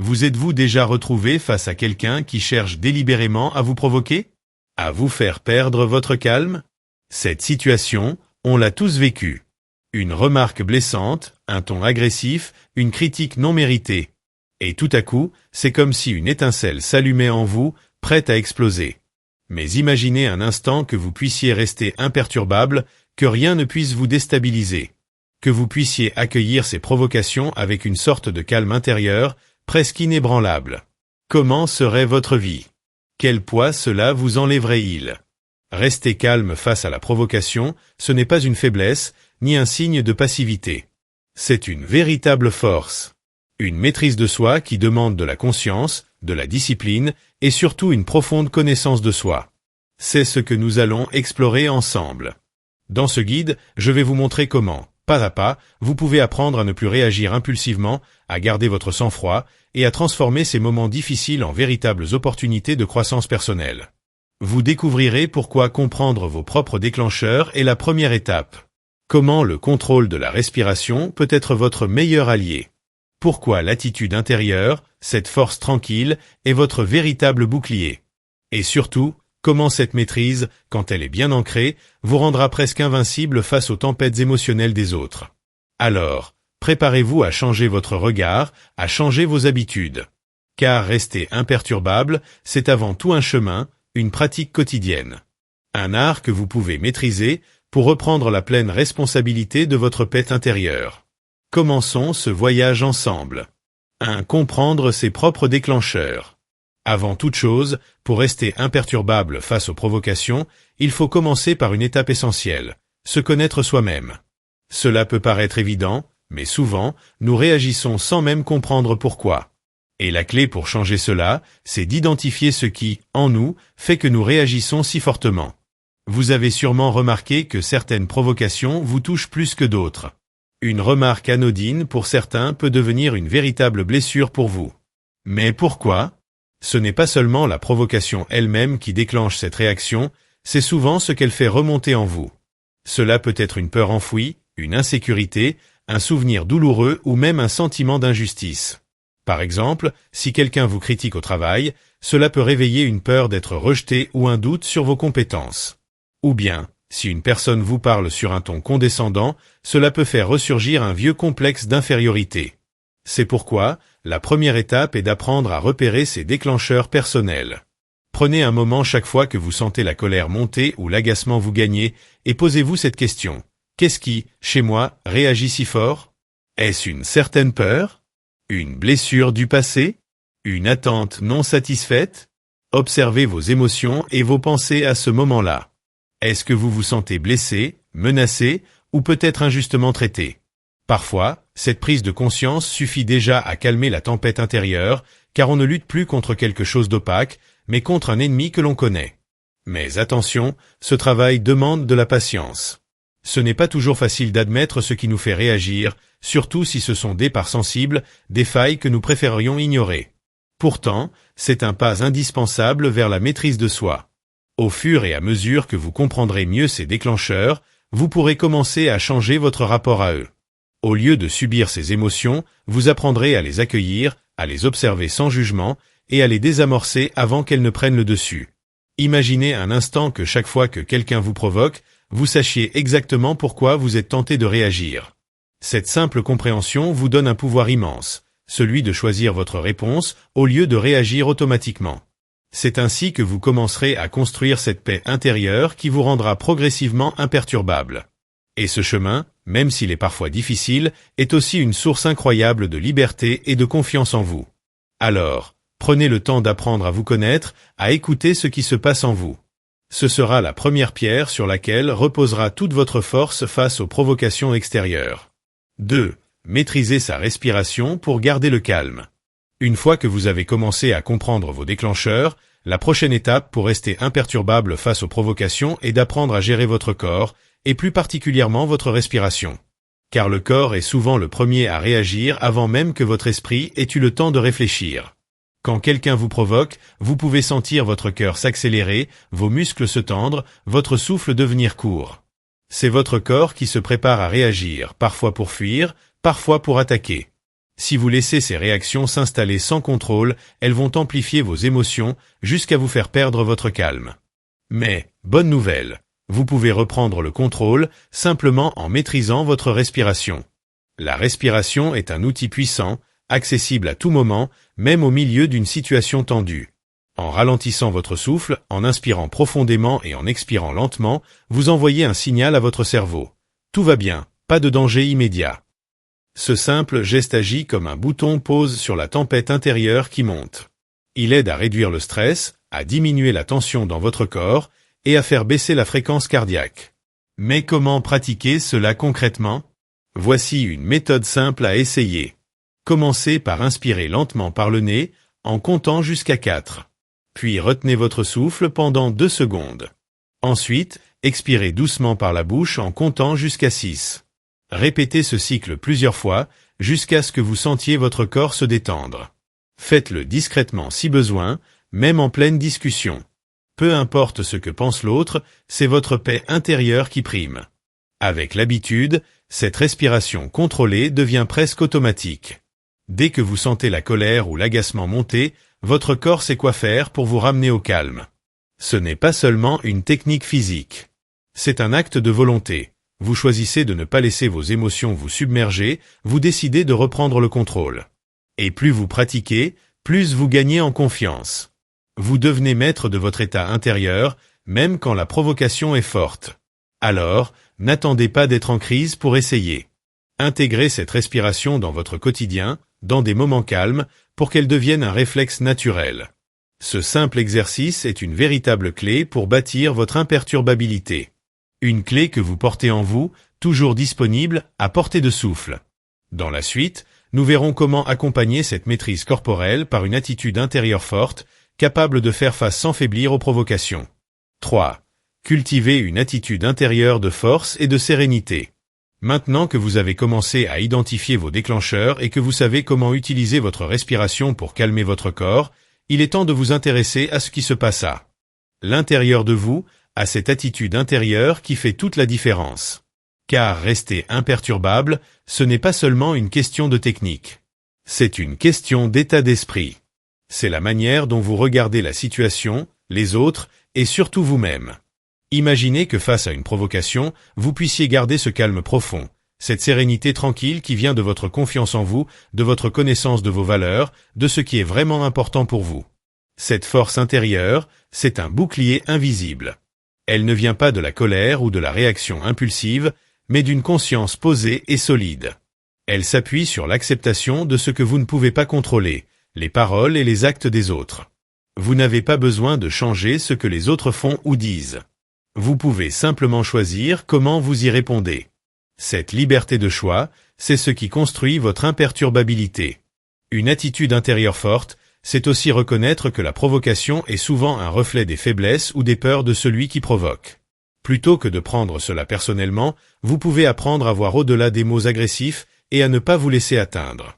Vous êtes-vous déjà retrouvé face à quelqu'un qui cherche délibérément à vous provoquer? À vous faire perdre votre calme? Cette situation, on l'a tous vécue. Une remarque blessante, un ton agressif, une critique non méritée. Et tout à coup, c'est comme si une étincelle s'allumait en vous, prête à exploser. Mais imaginez un instant que vous puissiez rester imperturbable, que rien ne puisse vous déstabiliser. Que vous puissiez accueillir ces provocations avec une sorte de calme intérieur, presque inébranlable. Comment serait votre vie? Quel poids cela vous enlèverait-il? Rester calme face à la provocation, ce n'est pas une faiblesse, ni un signe de passivité. C'est une véritable force. Une maîtrise de soi qui demande de la conscience, de la discipline, et surtout une profonde connaissance de soi. C'est ce que nous allons explorer ensemble. Dans ce guide, je vais vous montrer comment, pas à pas, vous pouvez apprendre à ne plus réagir impulsivement, à garder votre sang-froid, et à transformer ces moments difficiles en véritables opportunités de croissance personnelle. Vous découvrirez pourquoi comprendre vos propres déclencheurs est la première étape. Comment le contrôle de la respiration peut être votre meilleur allié. Pourquoi l'attitude intérieure, cette force tranquille, est votre véritable bouclier. Et surtout, comment cette maîtrise, quand elle est bien ancrée, vous rendra presque invincible face aux tempêtes émotionnelles des autres. Alors, préparez-vous à changer votre regard, à changer vos habitudes. Car rester imperturbable, c'est avant tout un chemin, une pratique quotidienne. Un art que vous pouvez maîtriser pour reprendre la pleine responsabilité de votre paix intérieure. Commençons ce voyage ensemble. 1. Comprendre ses propres déclencheurs. Avant toute chose, pour rester imperturbable face aux provocations, il faut commencer par une étape essentielle, se connaître soi-même. Cela peut paraître évident, mais souvent, nous réagissons sans même comprendre pourquoi. Et la clé pour changer cela, c'est d'identifier ce qui, en nous, fait que nous réagissons si fortement. Vous avez sûrement remarqué que certaines provocations vous touchent plus que d'autres. Une remarque anodine pour certains peut devenir une véritable blessure pour vous. Mais pourquoi? Ce n'est pas seulement la provocation elle-même qui déclenche cette réaction, c'est souvent ce qu'elle fait remonter en vous. Cela peut être une peur enfouie, une insécurité, un souvenir douloureux ou même un sentiment d'injustice. Par exemple, si quelqu'un vous critique au travail, cela peut réveiller une peur d'être rejeté ou un doute sur vos compétences. Ou bien, si une personne vous parle sur un ton condescendant, cela peut faire ressurgir un vieux complexe d'infériorité. C'est pourquoi, la première étape est d'apprendre à repérer ces déclencheurs personnels. Prenez un moment chaque fois que vous sentez la colère monter ou l'agacement vous gagner, et posez-vous cette question. Qu'est-ce qui, chez moi, réagit si fort? Est-ce une certaine peur? Une blessure du passé? Une attente non satisfaite? Observez vos émotions et vos pensées à ce moment-là. Est-ce que vous vous sentez blessé, menacé, ou peut-être injustement traité? Parfois, cette prise de conscience suffit déjà à calmer la tempête intérieure, car on ne lutte plus contre quelque chose d'opaque, mais contre un ennemi que l'on connaît. Mais attention, ce travail demande de la patience. Ce n'est pas toujours facile d'admettre ce qui nous fait réagir, surtout si ce sont des parts sensibles, des failles que nous préférerions ignorer. Pourtant, c'est un pas indispensable vers la maîtrise de soi. Au fur et à mesure que vous comprendrez mieux ces déclencheurs, vous pourrez commencer à changer votre rapport à eux. Au lieu de subir ces émotions, vous apprendrez à les accueillir, à les observer sans jugement et à les désamorcer avant qu'elles ne prennent le dessus. Imaginez un instant que chaque fois que quelqu'un vous provoque, vous sachiez exactement pourquoi vous êtes tenté de réagir. Cette simple compréhension vous donne un pouvoir immense, celui de choisir votre réponse au lieu de réagir automatiquement. C'est ainsi que vous commencerez à construire cette paix intérieure qui vous rendra progressivement imperturbable. Et ce chemin, même s'il est parfois difficile, est aussi une source incroyable de liberté et de confiance en vous. Alors, prenez le temps d'apprendre à vous connaître, à écouter ce qui se passe en vous. Ce sera la première pierre sur laquelle reposera toute votre force face aux provocations extérieures. 2. Maîtriser sa respiration pour garder le calme. Une fois que vous avez commencé à comprendre vos déclencheurs, la prochaine étape pour rester imperturbable face aux provocations est d'apprendre à gérer votre corps, et plus particulièrement votre respiration. Car le corps est souvent le premier à réagir avant même que votre esprit ait eu le temps de réfléchir. Quand quelqu'un vous provoque, vous pouvez sentir votre cœur s'accélérer, vos muscles se tendre, votre souffle devenir court. C'est votre corps qui se prépare à réagir, parfois pour fuir, parfois pour attaquer. Si vous laissez ces réactions s'installer sans contrôle, elles vont amplifier vos émotions jusqu'à vous faire perdre votre calme. Mais, bonne nouvelle, vous pouvez reprendre le contrôle simplement en maîtrisant votre respiration. La respiration est un outil puissant, accessible à tout moment, même au milieu d'une situation tendue. En ralentissant votre souffle, en inspirant profondément et en expirant lentement, vous envoyez un signal à votre cerveau. Tout va bien, pas de danger immédiat. Ce simple geste agit comme un bouton pause sur la tempête intérieure qui monte. Il aide à réduire le stress, à diminuer la tension dans votre corps et à faire baisser la fréquence cardiaque. Mais comment pratiquer cela concrètement? Voici une méthode simple à essayer. Commencez par inspirer lentement par le nez, en comptant jusqu'à 4. Puis retenez votre souffle pendant 2 secondes. Ensuite, expirez doucement par la bouche en comptant jusqu'à 6. Répétez ce cycle plusieurs fois, jusqu'à ce que vous sentiez votre corps se détendre. Faites-le discrètement si besoin, même en pleine discussion. Peu importe ce que pense l'autre, c'est votre paix intérieure qui prime. Avec l'habitude, cette respiration contrôlée devient presque automatique. Dès que vous sentez la colère ou l'agacement monter, votre corps sait quoi faire pour vous ramener au calme. Ce n'est pas seulement une technique physique. C'est un acte de volonté. Vous choisissez de ne pas laisser vos émotions vous submerger, vous décidez de reprendre le contrôle. Et plus vous pratiquez, plus vous gagnez en confiance. Vous devenez maître de votre état intérieur, même quand la provocation est forte. Alors, n'attendez pas d'être en crise pour essayer. Intégrez cette respiration dans votre quotidien, dans des moments calmes, pour qu'elle devienne un réflexe naturel. Ce simple exercice est une véritable clé pour bâtir votre imperturbabilité. Une clé que vous portez en vous, toujours disponible, à portée de souffle. Dans la suite, nous verrons comment accompagner cette maîtrise corporelle par une attitude intérieure forte, capable de faire face sans faiblir aux provocations. 3. Cultivez une attitude intérieure de force et de sérénité. Maintenant que vous avez commencé à identifier vos déclencheurs et que vous savez comment utiliser votre respiration pour calmer votre corps, il est temps de vous intéresser à ce qui se passe à l'intérieur de vous, à cette attitude intérieure qui fait toute la différence. Car rester imperturbable, ce n'est pas seulement une question de technique. C'est une question d'état d'esprit. C'est la manière dont vous regardez la situation, les autres, et surtout vous-même. Imaginez que face à une provocation, vous puissiez garder ce calme profond, cette sérénité tranquille qui vient de votre confiance en vous, de votre connaissance de vos valeurs, de ce qui est vraiment important pour vous. Cette force intérieure, c'est un bouclier invisible. Elle ne vient pas de la colère ou de la réaction impulsive, mais d'une conscience posée et solide. Elle s'appuie sur l'acceptation de ce que vous ne pouvez pas contrôler, les paroles et les actes des autres. Vous n'avez pas besoin de changer ce que les autres font ou disent. Vous pouvez simplement choisir comment vous y répondez. Cette liberté de choix, c'est ce qui construit votre imperturbabilité. Une attitude intérieure forte, c'est aussi reconnaître que la provocation est souvent un reflet des faiblesses ou des peurs de celui qui provoque. Plutôt que de prendre cela personnellement, vous pouvez apprendre à voir au-delà des mots agressifs et à ne pas vous laisser atteindre.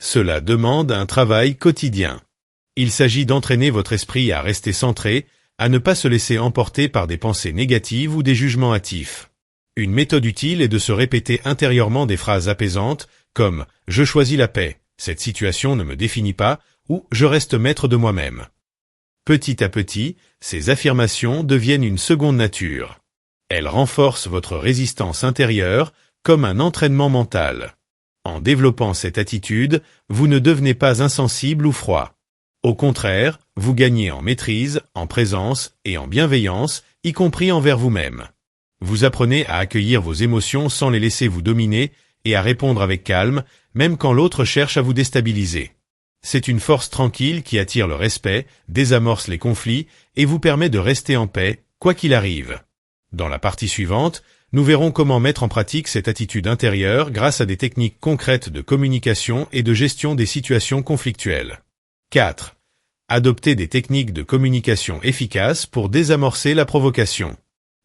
Cela demande un travail quotidien. Il s'agit d'entraîner votre esprit à rester centré, à ne pas se laisser emporter par des pensées négatives ou des jugements hâtifs. Une méthode utile est de se répéter intérieurement des phrases apaisantes, comme « Je choisis la paix, cette situation ne me définit pas » ou « Je reste maître de moi-même ». Petit à petit, ces affirmations deviennent une seconde nature. Elles renforcent votre résistance intérieure comme un entraînement mental. En développant cette attitude, vous ne devenez pas insensible ou froid. Au contraire, vous gagnez en maîtrise, en présence et en bienveillance, y compris envers vous-même. Vous apprenez à accueillir vos émotions sans les laisser vous dominer et à répondre avec calme, même quand l'autre cherche à vous déstabiliser. C'est une force tranquille qui attire le respect, désamorce les conflits et vous permet de rester en paix, quoi qu'il arrive. Dans la partie suivante, nous verrons comment mettre en pratique cette attitude intérieure grâce à des techniques concrètes de communication et de gestion des situations conflictuelles. 4. Adoptez des techniques de communication efficaces pour désamorcer la provocation.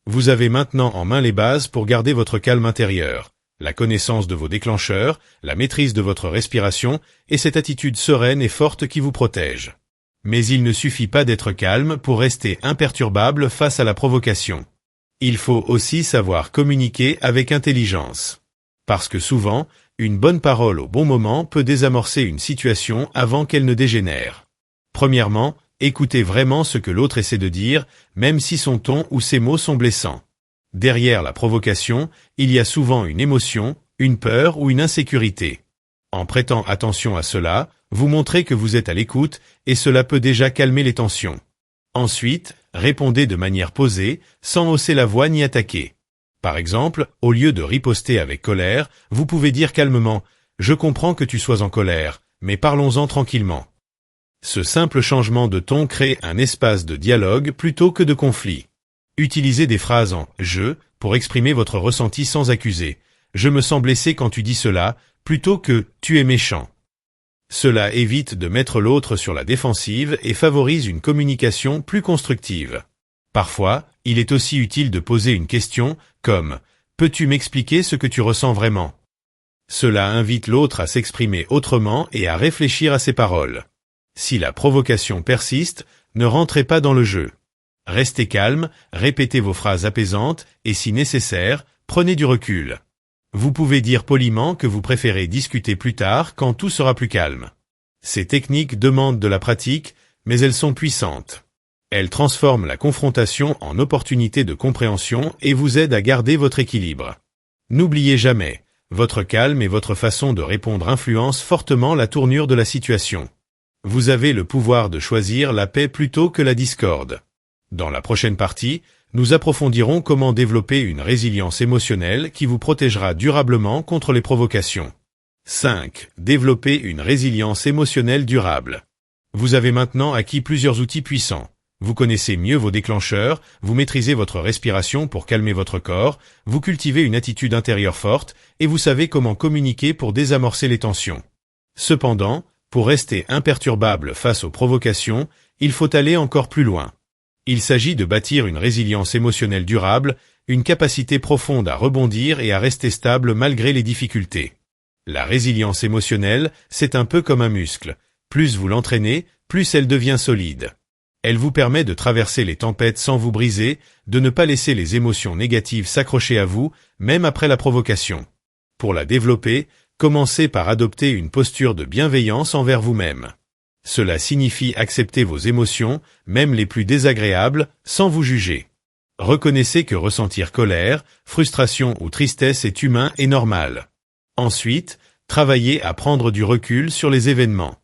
Vous avez maintenant en main les bases pour garder votre calme intérieur, la connaissance de vos déclencheurs, la maîtrise de votre respiration et cette attitude sereine et forte qui vous protège. Mais il ne suffit pas d'être calme pour rester imperturbable face à la provocation. Il faut aussi savoir communiquer avec intelligence. Parce que souvent, Une bonne parole au bon moment peut désamorcer une situation avant qu'elle ne dégénère. Premièrement, écoutez vraiment ce que l'autre essaie de dire, même si son ton ou ses mots sont blessants. Derrière la provocation, il y a souvent une émotion, une peur ou une insécurité. En prêtant attention à cela, vous montrez que vous êtes à l'écoute et cela peut déjà calmer les tensions. Ensuite, répondez de manière posée, sans hausser la voix ni attaquer. Par exemple, au lieu de riposter avec colère, vous pouvez dire calmement « Je comprends que tu sois en colère, mais parlons-en tranquillement ». Ce simple changement de ton crée un espace de dialogue plutôt que de conflit. Utilisez des phrases en « je » pour exprimer votre ressenti sans accuser. « Je me sens blessé quand tu dis cela » plutôt que « tu es méchant ». Cela évite de mettre l'autre sur la défensive et favorise une communication plus constructive. Parfois, il est aussi utile de poser une question comme « Peux-tu m'expliquer ce que tu ressens vraiment ?» Cela invite l'autre à s'exprimer autrement et à réfléchir à ses paroles. Si la provocation persiste, ne rentrez pas dans le jeu. Restez calme, répétez vos phrases apaisantes et si nécessaire, prenez du recul. Vous pouvez dire poliment que vous préférez discuter plus tard quand tout sera plus calme. Ces techniques demandent de la pratique, mais elles sont puissantes. Elles transforment la confrontation en opportunité de compréhension et vous aident à garder votre équilibre. N'oubliez jamais, votre calme et votre façon de répondre influencent fortement la tournure de la situation. Vous avez le pouvoir de choisir la paix plutôt que la discorde. Dans la prochaine partie, nous approfondirons comment développer une résilience émotionnelle qui vous protégera durablement contre les provocations. 5. Développer une résilience émotionnelle durable. Vous avez maintenant acquis plusieurs outils puissants. Vous connaissez mieux vos déclencheurs, vous maîtrisez votre respiration pour calmer votre corps, vous cultivez une attitude intérieure forte et vous savez comment communiquer pour désamorcer les tensions. Cependant, pour rester imperturbable face aux provocations, il faut aller encore plus loin. Il s'agit de bâtir une résilience émotionnelle durable, une capacité profonde à rebondir et à rester stable malgré les difficultés. La résilience émotionnelle, c'est un peu comme un muscle. Plus vous l'entraînez, plus elle devient solide. Elle vous permet de traverser les tempêtes sans vous briser, de ne pas laisser les émotions négatives s'accrocher à vous, même après la provocation. Pour la développer, commencez par adopter une posture de bienveillance envers vous-même. Cela signifie accepter vos émotions, même les plus désagréables, sans vous juger. Reconnaissez que ressentir colère, frustration ou tristesse est humain et normal. Ensuite, travaillez à prendre du recul sur les événements.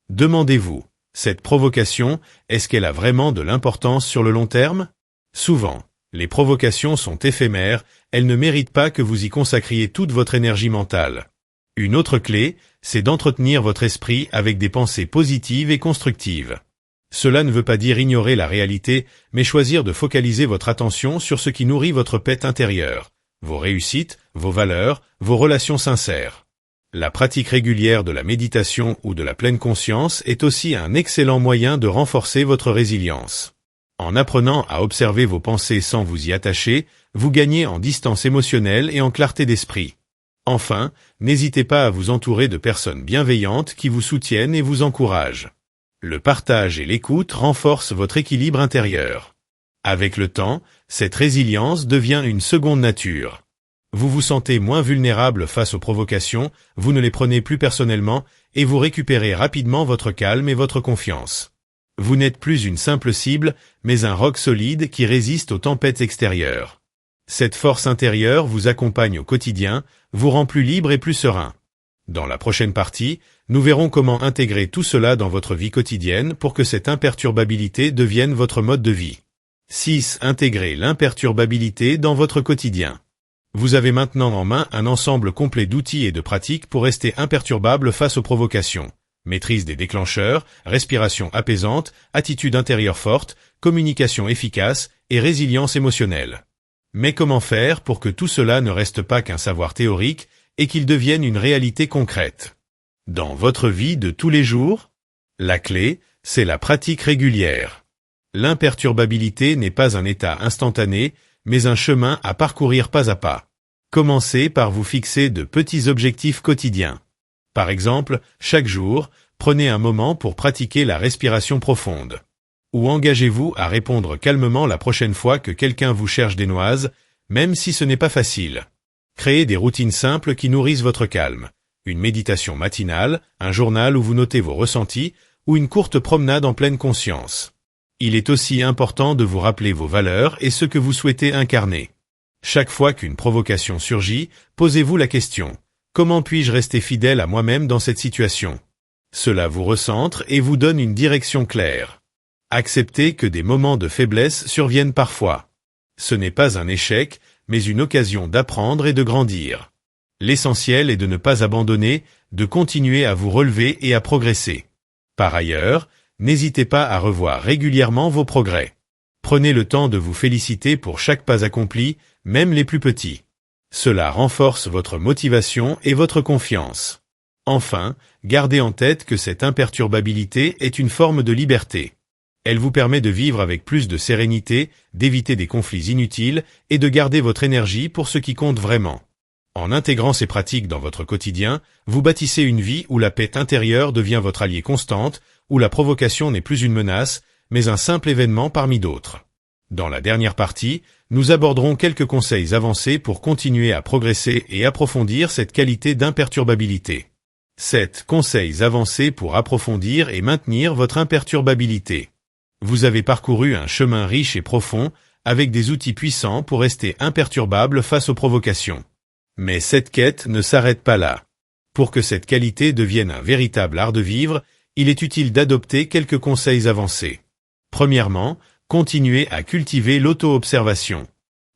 Demandez-vous, cette provocation, est-ce qu'elle a vraiment de l'importance sur le long terme? Souvent, les provocations sont éphémères, elles ne méritent pas que vous y consacriez toute votre énergie mentale. Une autre clé, c'est d'entretenir votre esprit avec des pensées positives et constructives. Cela ne veut pas dire ignorer la réalité, mais choisir de focaliser votre attention sur ce qui nourrit votre paix intérieure, vos réussites, vos valeurs, vos relations sincères. La pratique régulière de la méditation ou de la pleine conscience est aussi un excellent moyen de renforcer votre résilience. En apprenant à observer vos pensées sans vous y attacher, vous gagnez en distance émotionnelle et en clarté d'esprit. Enfin, n'hésitez pas à vous entourer de personnes bienveillantes qui vous soutiennent et vous encouragent. Le partage et l'écoute renforcent votre équilibre intérieur. Avec le temps, cette résilience devient une seconde nature. Vous vous sentez moins vulnérable face aux provocations, vous ne les prenez plus personnellement et vous récupérez rapidement votre calme et votre confiance. Vous n'êtes plus une simple cible, mais un roc solide qui résiste aux tempêtes extérieures. Cette force intérieure vous accompagne au quotidien, vous rend plus libre et plus serein. Dans la prochaine partie, nous verrons comment intégrer tout cela dans votre vie quotidienne pour que cette imperturbabilité devienne votre mode de vie. 6. Intégrer l'imperturbabilité dans votre quotidien. Vous avez maintenant en main un ensemble complet d'outils et de pratiques pour rester imperturbable face aux provocations. Maîtrise des déclencheurs, respiration apaisante, attitude intérieure forte, communication efficace et résilience émotionnelle. Mais comment faire pour que tout cela ne reste pas qu'un savoir théorique et qu'il devienne une réalité concrète? Dans votre vie de tous les jours, la clé, c'est la pratique régulière. L'imperturbabilité n'est pas un état instantané, mais un chemin à parcourir pas à pas. Commencez par vous fixer de petits objectifs quotidiens. Par exemple, chaque jour, prenez un moment pour pratiquer la respiration profonde. Ou engagez-vous à répondre calmement la prochaine fois que quelqu'un vous cherche des noises, même si ce n'est pas facile. Créez des routines simples qui nourrissent votre calme. Une méditation matinale, un journal où vous notez vos ressentis, ou une courte promenade en pleine conscience. Il est aussi important de vous rappeler vos valeurs et ce que vous souhaitez incarner. Chaque fois qu'une provocation surgit, posez-vous la question: comment puis-je rester fidèle à moi-même dans cette situation? Cela vous recentre et vous donne une direction claire. Acceptez que des moments de faiblesse surviennent parfois. Ce n'est pas un échec, mais une occasion d'apprendre et de grandir. L'essentiel est de ne pas abandonner, de continuer à vous relever et à progresser. Par ailleurs, n'hésitez pas à revoir régulièrement vos progrès. Prenez le temps de vous féliciter pour chaque pas accompli, même les plus petits. Cela renforce votre motivation et votre confiance. Enfin, gardez en tête que cette imperturbabilité est une forme de liberté. Elle vous permet de vivre avec plus de sérénité, d'éviter des conflits inutiles et de garder votre énergie pour ce qui compte vraiment. En intégrant ces pratiques dans votre quotidien, vous bâtissez une vie où la paix intérieure devient votre allié constante, où la provocation n'est plus une menace, mais un simple événement parmi d'autres. Dans la dernière partie, nous aborderons quelques conseils avancés pour continuer à progresser et approfondir cette qualité d'imperturbabilité. 7 conseils avancés pour approfondir et maintenir votre imperturbabilité. Vous avez parcouru un chemin riche et profond, avec des outils puissants pour rester imperturbable face aux provocations. Mais cette quête ne s'arrête pas là. Pour que cette qualité devienne un véritable art de vivre, il est utile d'adopter quelques conseils avancés. Premièrement, continuez à cultiver l'auto-observation.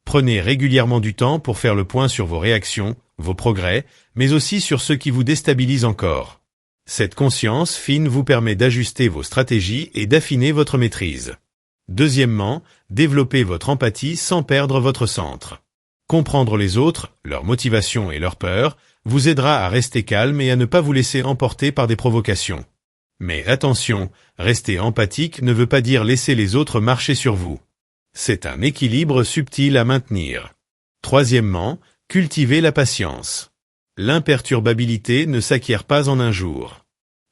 Prenez régulièrement du temps pour faire le point sur vos réactions, vos progrès, mais aussi sur ce qui vous déstabilise encore. Cette conscience fine vous permet d'ajuster vos stratégies et d'affiner votre maîtrise. Deuxièmement, développez votre empathie sans perdre votre centre. Comprendre les autres, leurs motivations et leurs peurs, vous aidera à rester calme et à ne pas vous laisser emporter par des provocations. Mais attention, rester empathique ne veut pas dire laisser les autres marcher sur vous. C'est un équilibre subtil à maintenir. Troisièmement, cultivez la patience. L'imperturbabilité ne s'acquiert pas en un jour.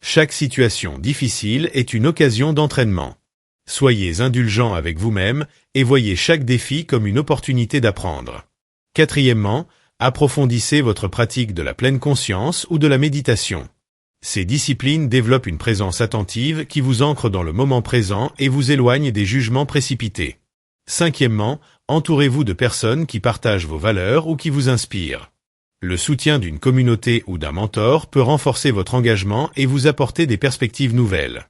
Chaque situation difficile est une occasion d'entraînement. Soyez indulgent avec vous-même et voyez chaque défi comme une opportunité d'apprendre. Quatrièmement, approfondissez votre pratique de la pleine conscience ou de la méditation. Ces disciplines développent une présence attentive qui vous ancre dans le moment présent et vous éloigne des jugements précipités. Cinquièmement, entourez-vous de personnes qui partagent vos valeurs ou qui vous inspirent. Le soutien d'une communauté ou d'un mentor peut renforcer votre engagement et vous apporter des perspectives nouvelles.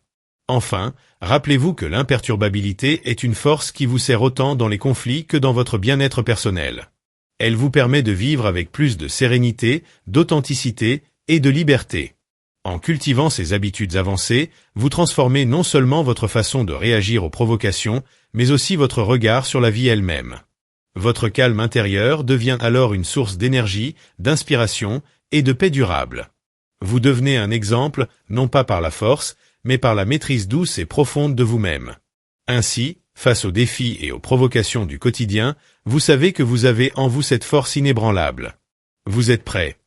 Enfin, rappelez-vous que l'imperturbabilité est une force qui vous sert autant dans les conflits que dans votre bien-être personnel. Elle vous permet de vivre avec plus de sérénité, d'authenticité et de liberté. En cultivant ces habitudes avancées, vous transformez non seulement votre façon de réagir aux provocations, mais aussi votre regard sur la vie elle-même. Votre calme intérieur devient alors une source d'énergie, d'inspiration et de paix durable. Vous devenez un exemple, non pas par la force, mais par la maîtrise douce et profonde de vous-même. Ainsi, face aux défis et aux provocations du quotidien, vous savez que vous avez en vous cette force inébranlable. Vous êtes prêts,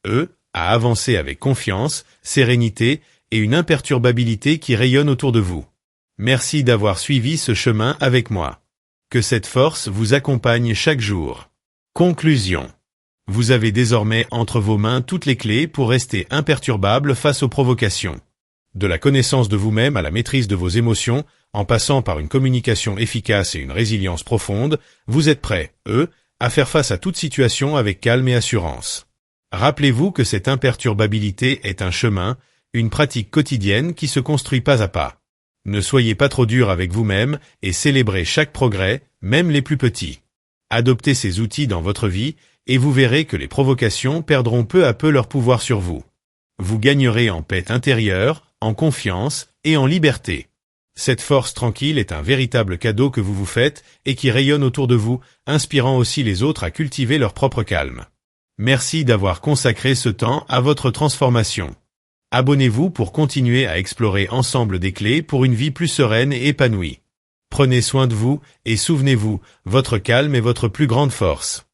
à avancer avec confiance, sérénité et une imperturbabilité qui rayonne autour de vous. Merci d'avoir suivi ce chemin avec moi. Que cette force vous accompagne chaque jour. Conclusion. Vous avez désormais entre vos mains toutes les clés pour rester imperturbable face aux provocations. De la connaissance de vous-même à la maîtrise de vos émotions, en passant par une communication efficace et une résilience profonde, vous êtes prêts, à faire face à toute situation avec calme et assurance. Rappelez-vous que cette imperturbabilité est un chemin, une pratique quotidienne qui se construit pas à pas. Ne soyez pas trop dur avec vous-même et célébrez chaque progrès, même les plus petits. Adoptez ces outils dans votre vie et vous verrez que les provocations perdront peu à peu leur pouvoir sur vous. Vous gagnerez en paix intérieure, en confiance et en liberté. Cette force tranquille est un véritable cadeau que vous vous faites et qui rayonne autour de vous, inspirant aussi les autres à cultiver leur propre calme. Merci d'avoir consacré ce temps à votre transformation. Abonnez-vous pour continuer à explorer ensemble des clés pour une vie plus sereine et épanouie. Prenez soin de vous et souvenez-vous, votre calme est votre plus grande force.